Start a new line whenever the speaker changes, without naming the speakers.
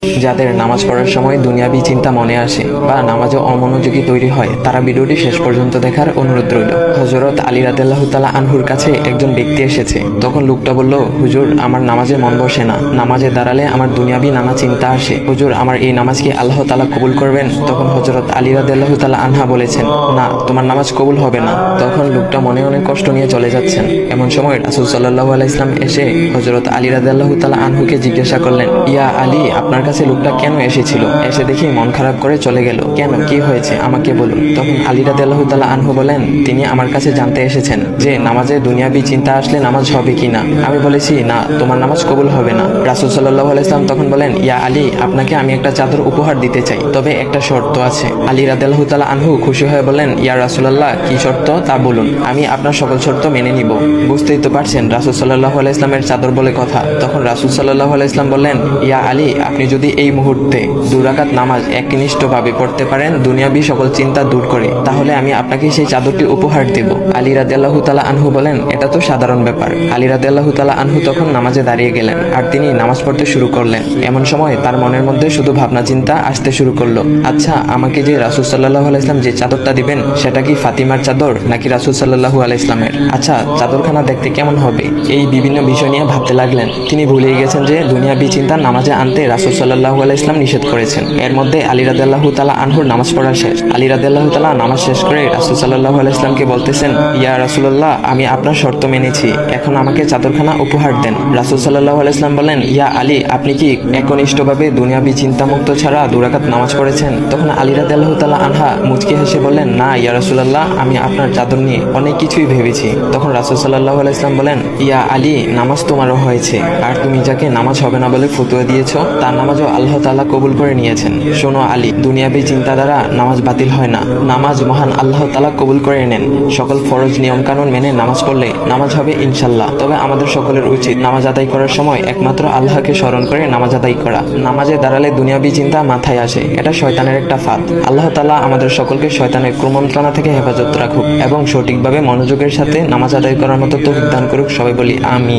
যাদের নামাজ পড়ার সময় দুনিয়াবি চিন্তা মনে আসে বা নামাজে অমনোযোগী তৈরি হয়, তারা ভিডিওটি শেষ পর্যন্ত দেখার অনুরোধ রইল। হযরত আলী রাদিয়াল্লাহু তাআলা আনহুর কাছে একজন ব্যক্তি এসেছে। তখন লোকটা বলল, হুজুর, আমার নামাজে মন বসে না, নামাজে দাঁড়ালে আমার দুনিয়াবি নানা চিন্তা আসে। হুজুর, আমার এই নামাজ কি আল্লাহ তাআলা কবুল করবেন? তখন হযরত আলী রাদিয়াল্লাহু তাআলা আনহা বলেছেন, না, তোমার নামাজ কবুল হবে না। তখন লোকটা মনে অনেক কষ্ট নিয়ে চলে যাচ্ছেন। এমন সময় রাসূল সাল্লাল্লাহু আলাইহি ওয়াসাল্লাম এসে হযরত আলী রাদিয়াল্লাহু তাআলা আনহুকে জিজ্ঞাসা করলেন, ইয়া আলী, আপনার কাছে লোকটা কেন এসেছিল? এসে দেখি মন খারাপ করে চলে গেল কেন, কি হয়েছে আমাকে বলুন। তখন আলী রাদিয়াল্লাহু তাআলা আনহু বলেন, তিনি আমার কাছে জানতে এসেছেন যে নামাজে দুনিয়াবি চিন্তা আসলে নামাজ হবে কিনা। আমি বলেছি, না, তোমার নামাজ কবুল হবে না। রাসূল সাল্লাল্লাহু আলাইহি ওয়াসাল্লাম তখন বলেন, ইয়া আলী, আপনাকে আমি একটা চাদর উপহার দিতে চাই, তবে একটা শর্ত আছে। আলী রাদিয়াল্লাহু তাআলা আনহু খুশি হয়ে বলেন, ইয়া রাসূলুল্লাহ, কি শর্ত তা বলুন, আমি আপনার সকল শর্ত মেনে নিব। বুঝতেই তো পারছেন রাসূল সাল্লাল্লাহু আলাইহি ওয়াসাল্লামের চাদর বলে কথা। তখন রাসূল সাল্লাল্লাহু আলাইহি ওয়াসাল্লাম বললেন, ইয়া আলী, আপনি যদি এই মুহূর্তে 2 রাকাত নামাজ একনিষ্ঠভাবে পড়তে পারেন দুনিয়াবি সকল চিন্তা দূর করে, তাহলে আমি আপনাকে সেই চাদরটি উপহার দেব। আলী রাদিয়াল্লাহু তাআলা আনহু বলেন, এটা তো সাধারণ ব্যাপার। আলী রাদিয়াল্লাহু তাআলা আনহু তখন নামাজে দাঁড়িয়ে গেলেন আর তিনি নামাজ পড়তে শুরু করলেন। এমন সময় তার মনের মধ্যে শুধু ভাবনা চিন্তা আসতে শুরু করলো, আচ্ছা, আমাকে যে রাসূল সাল্লাল্লাহু আলাইহি ওয়াসাল্লাম যে চাদরটা দিবেন সেটা কি ফাতিমার চাদর নাকি রাসূল সাল্লাল্লাহু আলাইহি ওয়াসাল্লামের? আচ্ছা, চাদরখানা দেখতে কেমন হবে? এই বিভিন্ন বিষয় নিয়ে ভাবতে লাগলেন। তিনি ভুলেই গেছেন যে দুনিয়াবি চিন্তা নামাজে আনতে রাসূল সাল্লাল্লাহু আলাইহি ওয়াসাল্লাম নিষেধ করেছেন। এর মধ্যে আলী রাদিয়াল্লাহু তাআলা আনহুর নামাজ পড়া শেষ। আলী রাদিয়াল্লাহু তাআলা নামাজ শেষ করে রাসূল সাল্লাল্লাহু আলাইহি ওয়াসাল্লামকে বলতেছেন, ইয়া রাসূলুল্লাহ, আমি আপনার শর্ত মেনেছি, এখন আমাকে চাদরখানা উপহার দেন। রাসূল সাল্লাল্লাহু আলাইহি ওয়াসাল্লাম বলেন, ইয়া আলী, আপনি কি একনিষ্ঠভাবে দুনিয়াবি চিন্তামুক্ত ছাড়া 2 রাকাত নামাজ পড়েছেন? তখন আলী রাদিয়াল্লাহু তাআলা আনহা মুচকি হেসে বললেন, না ইয়া রাসূলুল্লাহ, আমি আপনার চাদর নিয়ে অনেক কিছুই ভেবেছি। তখন রাসূল সাল্লাল্লাহু আলাইহি ওয়াসাল্লাম বলেন, ইয়া আলী, নামাজ তোমারও হয়েছে, আর তুমি যাকে নামাজ হবে না বলে ফতোয়া দিয়েছো তার নামাজও আল্লাহ তাআলা কবুল করে নিয়েছেন। শোনো আলী, দুনিয়াবি চিন্তা দ্বারা নামাজ বাতিল হয় না, নামাজ মহান আল্লাহ তাআলা কবুল করে নেন। সকল ফরজ নিয়ম কানুন মেনে নামাজ পড়লে নামাজ হবে ইনশাআল্লাহ। তবে আমাদের সকলের উচিত নামাজ আদায় করার সময় একমাত্র আল্লাহকে স্মরণ করে নামাজ আদায় করা। নামাজে দাঁড়ালে দুনিয়াবি চিন্তা মাথায় আসে, এটা শয়তানের একটা ফাঁদ। আল্লাহ তাআলা আমাদের সকলকে শয়তানের কুমন্ত্রণা থেকে হেফাজত রাখুক এবং সঠিকভাবে মনোযোগের সাথে নামাজ আদায় করার মতো তৌফিক দান করুক। সবাই বলি আমিন।